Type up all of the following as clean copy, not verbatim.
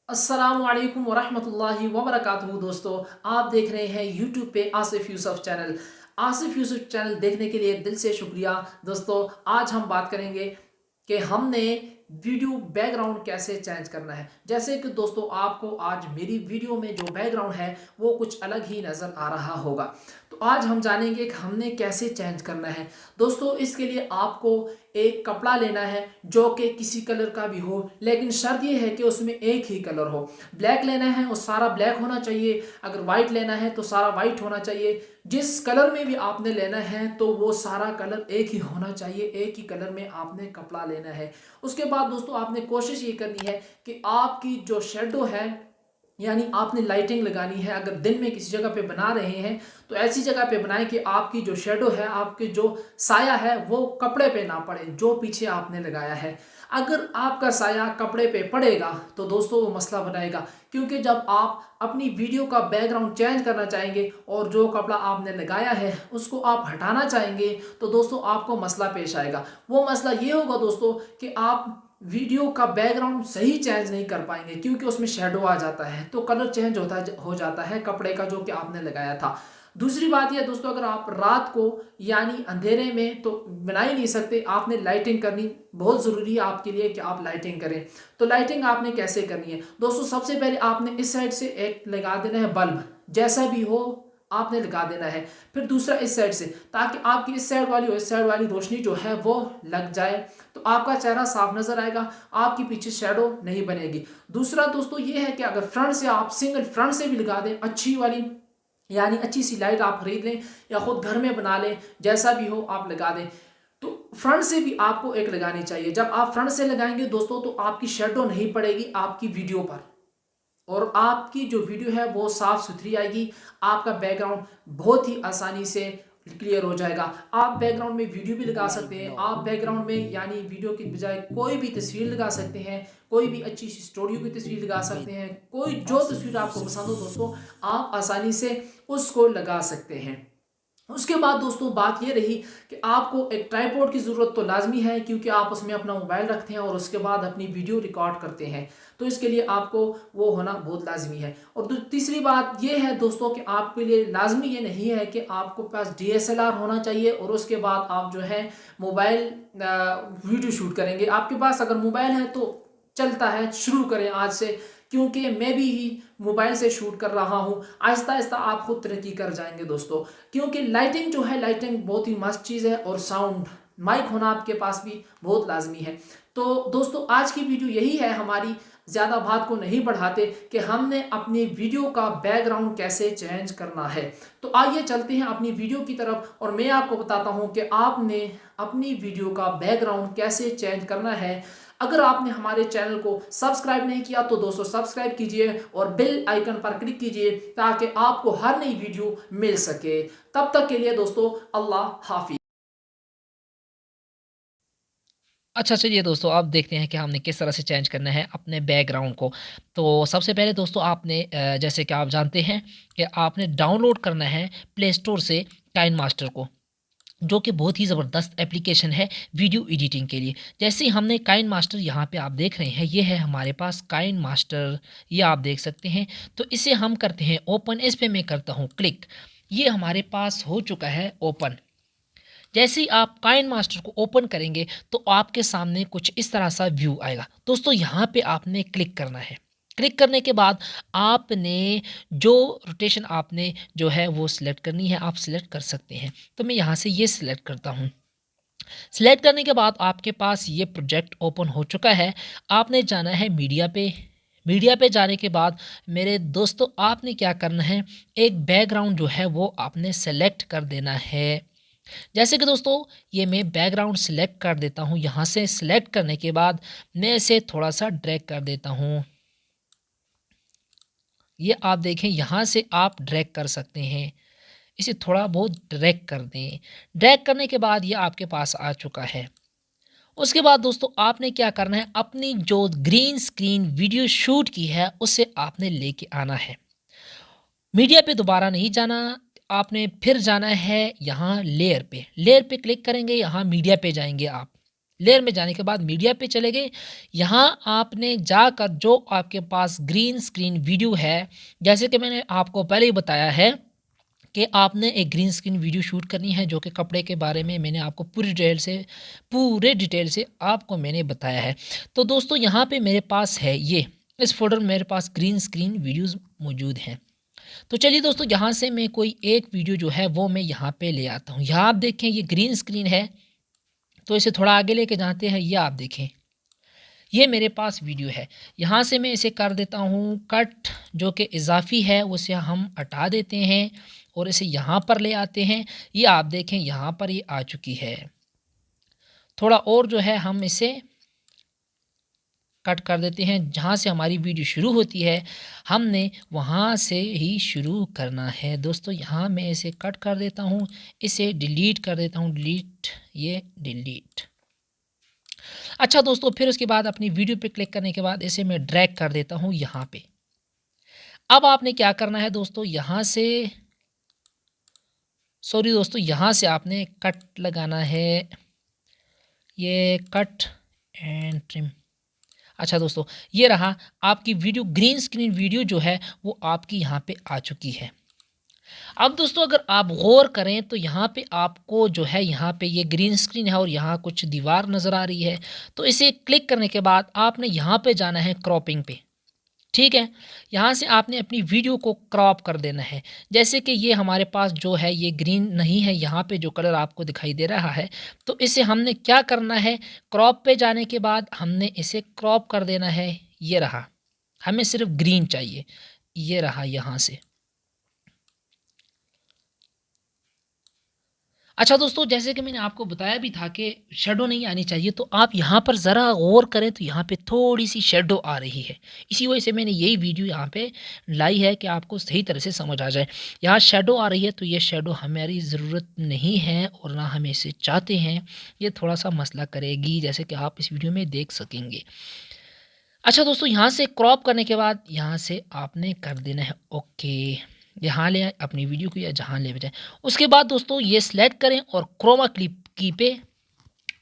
अस्सलामुअलैकुम वरहमतुल्लाहि वबरकातुहू। दोस्तों, आप देख रहे हैं यूट्यूब पे आसिफ यूसुफ चैनल। आसिफ यूसुफ चैनल देखने के लिए दिल से शुक्रिया। दोस्तों, आज हम बात करेंगे कि हमने वीडियो बैकग्राउंड कैसे चेंज करना है। जैसे कि दोस्तों, आपको आज मेरी वीडियो में जो बैकग्राउंड है वो कुछ अलग ही नज़र आ रहा होगा। तो आज हम जानेंगे कि हमने कैसे चेंज करना है। दोस्तों, इसके लिए आपको एक कपड़ा लेना है जो कि किसी कलर का भी हो, लेकिन शर्त यह है कि उसमें एक ही कलर हो। ब्लैक लेना है वो सारा ब्लैक होना चाहिए, अगर वाइट लेना है तो सारा वाइट होना चाहिए। जिस कलर में भी आपने लेना है तो वो सारा कलर एक ही होना चाहिए, एक ही कलर में आपने कपड़ा लेना है। उसके बाद दोस्तों, आपने कोशिश ये करनी है कि आपकी जो शेडो है, यानी आपने लाइटिंग लगानी है। अगर दिन में किसी जगह पे बना रहे हैं तो ऐसी जगह पे बनाएं कि आपकी जो शेडो है, आपके जो साया है वो कपड़े पे ना पड़े जो पीछे आपने लगाया है। अगर आपका साया कपड़े पे पड़ेगा तो दोस्तों वो मसला बनाएगा, क्योंकि जब आप अपनी वीडियो का बैकग्राउंड चेंज करना चाहेंगे और जो कपड़ा आपने लगाया है उसको आप हटाना चाहेंगे तो दोस्तों आपको मसला पेश आएगा। वो मसला ये होगा दोस्तों कि आप वीडियो का बैकग्राउंड सही चेंज नहीं कर पाएंगे, क्योंकि उसमें शेडो आ जाता है तो कलर चेंज हो जाता है कपड़े का जो कि आपने लगाया था। दूसरी बात यह दोस्तों, अगर आप रात को यानी अंधेरे में तो बना ही नहीं सकते, आपने लाइटिंग करनी बहुत ज़रूरी है आपके लिए कि आप लाइटिंग करें। तो लाइटिंग आपने कैसे करनी है दोस्तों? सबसे पहले आपने इस साइड से एक लगा देना है बल्ब, जैसा भी हो आपने लगा देना है। फिर दूसरा इस साइड से, ताकि आपकी इस साइड वाली और इस साइड वाली रोशनी जो है वो लग जाए तो आपका चेहरा साफ नजर आएगा, आपकी पीछे शेडो नहीं बनेगी। दूसरा दोस्तों ये है कि अगर फ्रंट से आप सिंगल फ्रंट से भी लगा दें अच्छी वाली, यानी अच्छी सी लाइट आप खरीद लें या खुद घर में बना लें, जैसा भी हो आप लगा दें। तो फ्रंट से भी आपको एक लगानी चाहिए। जब आप फ्रंट से लगाएंगे दोस्तों तो आपकी शेडो नहीं पड़ेगी आपकी वीडियो पर, और आपकी जो वीडियो है वो साफ सुथरी आएगी। आपका बैकग्राउंड बहुत ही आसानी से क्लियर हो जाएगा। आप बैकग्राउंड में वीडियो भी लगा सकते हैं, आप बैकग्राउंड में यानी वीडियो की बजाय कोई भी तस्वीर लगा सकते हैं, कोई भी अच्छी सी स्टूडियो की तस्वीर लगा सकते हैं, कोई जो तस्वीर आपको पसंद हो दोस्तों आप आसानी से उसको लगा सकते हैं। उसके बाद दोस्तों बात ये रही कि आपको एक ट्राइपॉड की ज़रूरत तो लाजमी है, क्योंकि आप उसमें अपना मोबाइल रखते हैं और उसके बाद अपनी वीडियो रिकॉर्ड करते हैं, तो इसके लिए आपको वो होना बहुत लाजमी है। और तीसरी बात ये है दोस्तों कि आपके लिए लाजमी ये नहीं है कि आपको पास DSLR होना चाहिए और उसके बाद आप जो है मोबाइल वीडियो शूट करेंगे। आपके पास अगर मोबाइल है तो चलता है, शुरू करें आज से, क्योंकि मैं भी ही मोबाइल से शूट कर रहा हूँ। आहिस्ता आहिस्ता आप खुद तरक्की कर जाएंगे दोस्तों, क्योंकि लाइटिंग जो है, लाइटिंग बहुत ही मस्त चीज़ है, और साउंड माइक होना आपके पास भी बहुत लाजमी है। तो दोस्तों आज की वीडियो यही है हमारी, ज़्यादा बात को नहीं बढ़ाते कि हमने अपनी वीडियो का बैकग्राउंड कैसे चेंज करना है। तो आइए चलते हैं अपनी वीडियो की तरफ और मैं आपको बताता हूं कि आपने अपनी वीडियो का बैकग्राउंड कैसे चेंज करना है। अगर आपने हमारे चैनल को सब्सक्राइब नहीं किया तो दोस्तों सब्सक्राइब कीजिए और बेल आइकन पर क्लिक कीजिए ताकि आपको हर नई वीडियो मिल सके। तब तक के लिए दोस्तों अल्लाह हाफिज। अच्छा चलिए दोस्तों, अब देखते हैं कि हमने किस तरह से चेंज करना है अपने बैकग्राउंड को। तो सबसे पहले दोस्तों आपने जैसे कि आप जानते हैं कि आपने डाउनलोड करना है प्ले स्टोर से काइन मास्टर को, जो कि बहुत ही ज़बरदस्त एप्लीकेशन है वीडियो एडिटिंग के लिए। जैसे ही हमने काइन मास्टर यहाँ पे आप देख रहे हैं, ये है हमारे पास काइन मास्टर, ये आप देख सकते हैं। तो इसे हम करते हैं ओपन, इस पे मैं करता हूँ क्लिक। ये हमारे पास हो चुका है ओपन। जैसे ही आप काइन मास्टर को ओपन करेंगे तो आपके सामने कुछ इस तरह सा व्यू आएगा। दोस्तों यहाँ पे आपने क्लिक करना है। क्लिक करने के बाद आपने जो रोटेशन आपने जो है वो सिलेक्ट करनी है, आप सिलेक्ट कर सकते हैं। तो मैं यहाँ से ये सिलेक्ट करता हूँ। सिलेक्ट करने के बाद आपके पास ये प्रोजेक्ट ओपन हो चुका है। आपने जाना है मीडिया पे। मीडिया पे जाने के बाद मेरे दोस्तों आपने क्या करना है, एक बैकग्राउंड जो है वो आपने सेलेक्ट कर देना है। जैसे कि दोस्तों ये मैं बैकग्राउंड सिलेक्ट कर देता हूँ। यहाँ से सिलेक्ट करने के बाद मैं इसे थोड़ा सा ड्रैग कर देता हूँ। ये आप देखें, यहाँ से आप ड्रैग कर सकते हैं। इसे थोड़ा बहुत ड्रैग कर दें। ड्रैग करने के बाद ये आपके पास आ चुका है। उसके बाद दोस्तों आपने क्या करना है, अपनी जो ग्रीन स्क्रीन वीडियो शूट की है उसे आपने लेके आना है। मीडिया पे दोबारा नहीं जाना, आपने फिर जाना है यहाँ लेयर पे। लेयर पे क्लिक करेंगे, यहाँ मीडिया पे जाएंगे आप। लेयर में जाने के बाद मीडिया पे चले गए। यहाँ आपने जाकर जो आपके पास ग्रीन स्क्रीन वीडियो है, जैसे कि मैंने आपको पहले ही बताया है कि आपने एक ग्रीन स्क्रीन वीडियो शूट करनी है, जो कि कपड़े के बारे में मैंने आपको पूरे डिटेल से आपको मैंने बताया है। तो दोस्तों यहाँ पे मेरे पास है ये, इस फ़ोल्डर में मेरे पास ग्रीन स्क्रीन वीडियोज़ मौजूद हैं। तो चलिए दोस्तों, यहाँ से मैं कोई एक वीडियो जो है वो मैं यहाँ पे ले आता हूँ। यहाँ आप देखें ये ग्रीन स्क्रीन है, तो इसे थोड़ा आगे लेके जाते हैं। ये आप देखें, ये मेरे पास वीडियो है। यहाँ से मैं इसे कर देता हूँ कट, जो कि इज़ाफ़ी है उसे हम हटा देते हैं और इसे यहाँ पर ले आते हैं। ये आप देखें, यहाँ पर ये आ चुकी है। थोड़ा और जो है हम इसे कट कर देते हैं। जहाँ से हमारी वीडियो शुरू होती है, हमने वहाँ से ही शुरू करना है। दोस्तों यहाँ मैं इसे कट कर देता हूँ, इसे डिलीट कर देता हूँ, डिलीट, ये डिलीट। अच्छा दोस्तों, फिर उसके बाद अपनी वीडियो पे क्लिक करने के बाद इसे मैं ड्रैग कर देता हूँ यहाँ पे। अब आपने क्या करना है दोस्तों, यहाँ से, सॉरी दोस्तों, यहाँ से आपने कट लगाना है, ये कट एंड ट्रिम। अच्छा दोस्तों, ये रहा आपकी वीडियो, ग्रीन स्क्रीन वीडियो जो है वो आपकी यहाँ पे आ चुकी है। अब दोस्तों अगर आप गौर करें तो यहाँ पे आपको जो है, यहाँ पे ये ग्रीन स्क्रीन है और यहाँ कुछ दीवार नज़र आ रही है। तो इसे क्लिक करने के बाद आपने यहाँ पे जाना है क्रॉपिंग पे, ठीक है। यहाँ से आपने अपनी वीडियो को क्रॉप कर देना है। जैसे कि ये हमारे पास जो है ये ग्रीन नहीं है, यहाँ पे जो कलर आपको दिखाई दे रहा है, तो इसे हमने क्या करना है, क्रॉप पे जाने के बाद हमने इसे क्रॉप कर देना है। ये रहा, हमें सिर्फ ग्रीन चाहिए, ये रहा यहाँ से। अच्छा दोस्तों, जैसे कि मैंने आपको बताया भी था कि शैडो नहीं आनी चाहिए, तो आप यहाँ पर ज़रा गौर करें तो यहाँ पे थोड़ी-सी शैडो आ रही है। इसी वजह से मैंने यही वीडियो यहाँ पे लाई है कि आपको सही तरह से समझ आ जाए। यहाँ शैडो आ रही है, तो ये शैडो हमारी ज़रूरत नहीं है और ना हम इसे चाहते हैं। ये थोड़ा-सा मसला करेगी, जैसे कि आप इस वीडियो में देख सकेंगे। अच्छा दोस्तों, यहाँ से क्रॉप करने के बाद यहाँ से आपने कर देना है ओके। यहाँ ले आएँ अपनी वीडियो को, या जहाँ ले जाएँ। उसके बाद दोस्तों ये सिलेक्ट करें और क्रोमा क्लिप की पे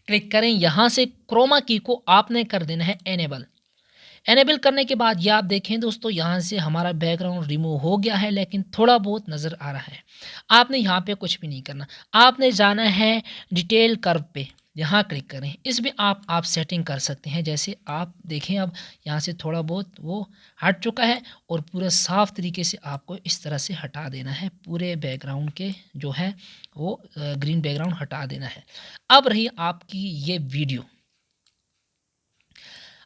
क्लिक करें। यहाँ से क्रोमा की को आपने कर देना है एनेबल। एनेबल करने के बाद ये आप देखें दोस्तों, यहाँ से हमारा बैकग्राउंड रिमूव हो गया है, लेकिन थोड़ा बहुत नज़र आ रहा है। आपने यहाँ पे कुछ भी नहीं करना, आपने जाना है डिटेल कर्व पे, यहाँ क्लिक करें। इसमें आप सेटिंग कर सकते हैं। जैसे आप देखें, अब यहाँ से थोड़ा बहुत वो हट चुका है और पूरा साफ़ तरीके से आपको इस तरह से हटा देना है। पूरे बैकग्राउंड के जो है वो ग्रीन बैकग्राउंड हटा देना है। अब रही आपकी ये वीडियो।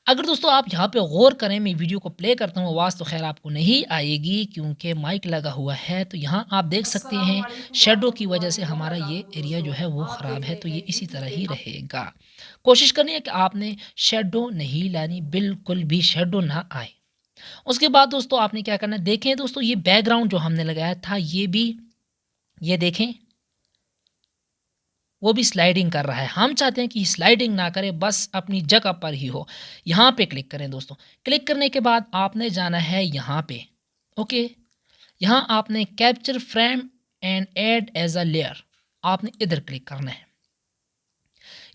अगर दोस्तों आप यहाँ पे गौर करें, मैं वीडियो को प्ले करता हूँ, आवाज़ तो ख़ैर आपको नहीं आएगी क्योंकि माइक लगा हुआ है। तो यहाँ आप देख सकते अस्सलाम हैं वालेकुम शैडो की वजह से वरहमतुल्लाहि हमारा ये वबरकातुहू। एरिया जो दोस्तों है वो आप ख़राब देख है, रहे तो ये हैं इसी तरह यूट्यूब ही पे रहेगा। कोशिश करनी है कि आपने शैडो नहीं लानी, बिल्कुल भी शैडो ना आए। उसके बाद दोस्तों आपने क्या करना है, देखें दोस्तों ये बैकग्राउंड जो हमने लगाया था, ये भी, ये देखें, वो भी स्लाइडिंग कर रहा है। हम चाहते हैं कि स्लाइडिंग ना करे, बस अपनी जगह पर ही हो। यहाँ पे क्लिक करें दोस्तों। क्लिक करने के बाद आपने जाना है यहाँ पे, ओके। यहाँ आपने capture frame and add as a layer, आपने इधर क्लिक करना है।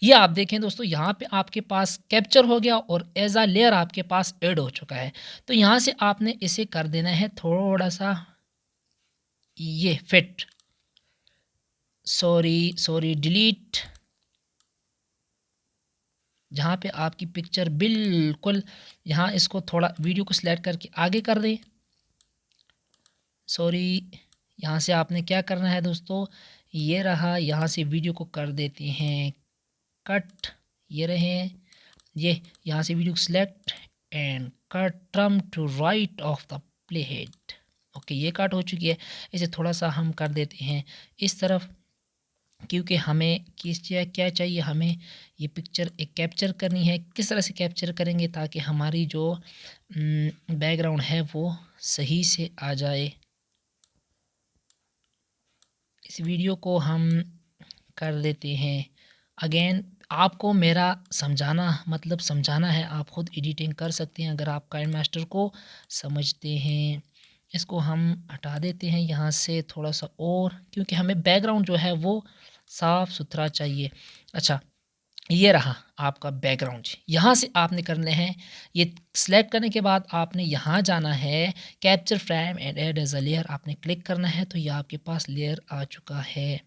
ये आप देखें दोस्तों, यहाँ पे आपके पास कैप्चर हो गया और एज अ लेयर आपके पास ऐड हो चुका है। तो यहाँ से आपने इसे कर देना है थोड़ा सा ये फिट, सॉरी सॉरी, डिलीट। जहाँ पे आपकी पिक्चर बिल्कुल, यहाँ इसको थोड़ा वीडियो को सिलेक्ट करके आगे कर दें, सॉरी। यहाँ से आपने क्या करना है दोस्तों, ये रहा, यहाँ से वीडियो को कर देते हैं कट, ये रहे ये। यहाँ से वीडियो को select and cut trim to right of the play head, okay. ये कट हो चुकी है। इसे थोड़ा सा हम कर देते हैं इस तरफ, क्योंकि हमें क्या चाहिए, हमें ये पिक्चर एक कैप्चर करनी है। किस तरह से कैप्चर करेंगे ताकि हमारी जो बैकग्राउंड है वो सही से आ जाए। इस वीडियो को हम कर देते हैं अगेन। आपको मेरा समझाना है, आप ख़ुद एडिटिंग कर सकते हैं अगर आप काइन मास्टर को समझते हैं। इसको हम हटा देते हैं यहाँ से थोड़ा सा और, क्योंकि हमें बैकग्राउंड जो है वो साफ़ सुथरा चाहिए। अच्छा, ये रहा आपका बैकग्राउंड। यहाँ से आपने करने हैं, ये सिलेक्ट करने के बाद आपने यहाँ जाना है capture frame and add as a layer, आपने क्लिक करना है तो ये आपके पास लेयर आ चुका है।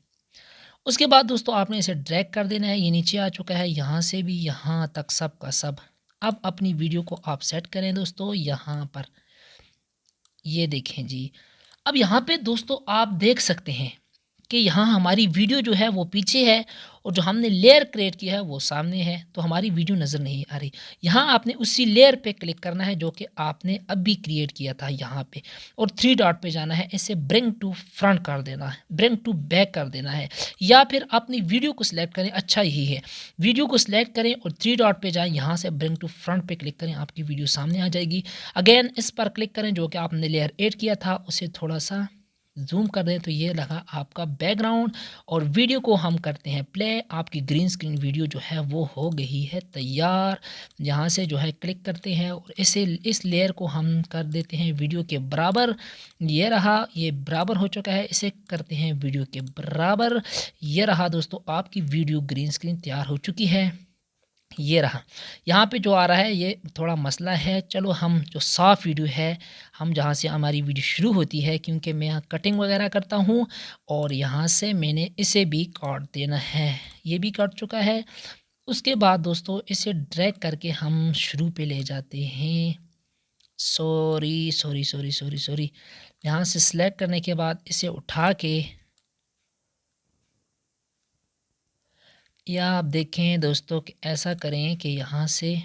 उसके बाद दोस्तों आपने इसे ड्रैग कर देना है, ये नीचे आ चुका है, यहाँ से भी यहाँ तक सब का सब। अब अपनी वीडियो को आप सेट करें दोस्तों यहाँ पर, ये देखें जी। अब यहाँ पे दोस्तों आप देख सकते हैं कि यहाँ हमारी वीडियो जो है वो पीछे है और जो हमने लेयर क्रिएट किया है वो सामने है, तो हमारी वीडियो नज़र नहीं आ रही। यहाँ आपने उसी लेयर पे क्लिक करना है जो कि आपने अभी क्रिएट किया था यहाँ पे, और थ्री डॉट पे जाना है, इसे ब्रिंग टू फ्रंट कर देना है, ब्रिंग टू बैक कर देना है, या फिर अपनी वीडियो को सिलेक्ट करें, अच्छा ही है, वीडियो को सिलेक्ट करें और थ्री डॉट पे जाएँ, यहाँ से ब्रिंग टू फ्रंट पे क्लिक करें, आपकी वीडियो सामने आ जाएगी। अगेन इस पर क्लिक करें जो कि आपने लेयर ऐड किया था, उसे थोड़ा सा जूम कर दें तो ये लगा आपका बैकग्राउंड, और वीडियो को हम करते हैं प्ले। आपकी ग्रीन स्क्रीन वीडियो जो है वो हो गई है तैयार। यहाँ से जो है क्लिक करते हैं और इस लेयर को हम कर देते हैं वीडियो के बराबर। ये रहा, ये बराबर हो चुका है, इसे करते हैं वीडियो के बराबर। ये रहा दोस्तों, आपकी वीडियो ग्रीन स्क्रीन तैयार हो चुकी है। ये रहा, यहाँ पे जो आ रहा है ये थोड़ा मसला है। चलो हम जो साफ़ वीडियो है, हम जहाँ से हमारी वीडियो शुरू होती है, क्योंकि मैं यहाँ कटिंग वगैरह करता हूँ, और यहाँ से मैंने इसे भी काट देना है, ये भी कट चुका है। उसके बाद दोस्तों इसे ड्रैग करके हम शुरू पे ले जाते हैं। Sorry sorry sorry sorry sorry, यहाँ से सिलेक्ट करने के बाद इसे उठा के, या आप देखें दोस्तों कि ऐसा करें कि यहाँ से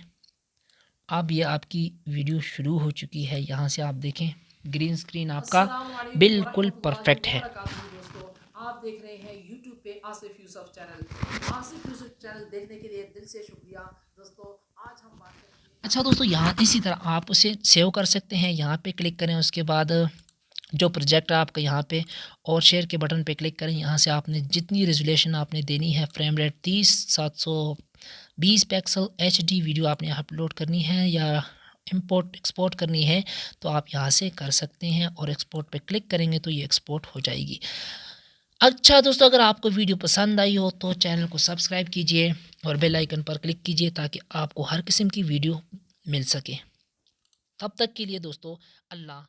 अब ये आपकी वीडियो शुरू हो चुकी है। यहाँ से आप देखें ग्रीन स्क्रीन आपका अस्सलामुअलैकुम बिल्कुल वरहमतुल्लाहि परफेक्ट है। वबरकातुहू दोस्तों, आप देख रहे हैं यूट्यूब पे आसिफ यूसुफ चैनल। आसिफ यूसुफ चैनल देखने के लिए दिल से शुक्रिया दोस्तों। आज हम बात करेंगे। अच्छा दोस्तों, यहाँ इसी तरह आप उसे सेव कर सकते हैं, यहाँ पे क्लिक करें, उसके बाद जो प्रोजेक्ट है आपका यहाँ पे और शेयर के बटन पे क्लिक करें। यहाँ से आपने जितनी रेजोल्यूशन आपने देनी है, frame rate 30/720 pixel HD video आपने अपलोड करनी है या इंपोर्ट एक्सपोर्ट करनी है, तो आप यहाँ से कर सकते हैं, और एक्सपोर्ट पे क्लिक करेंगे तो ये एक्सपोर्ट हो जाएगी। अच्छा दोस्तों, अगर आपको वीडियो पसंद आई हो तो चैनल को सब्सक्राइब कीजिए और बेल आइकन पर क्लिक कीजिए ताकि आपको हर किस्म की वीडियो मिल सके। तब तक के लिए दोस्तों, अल्लाह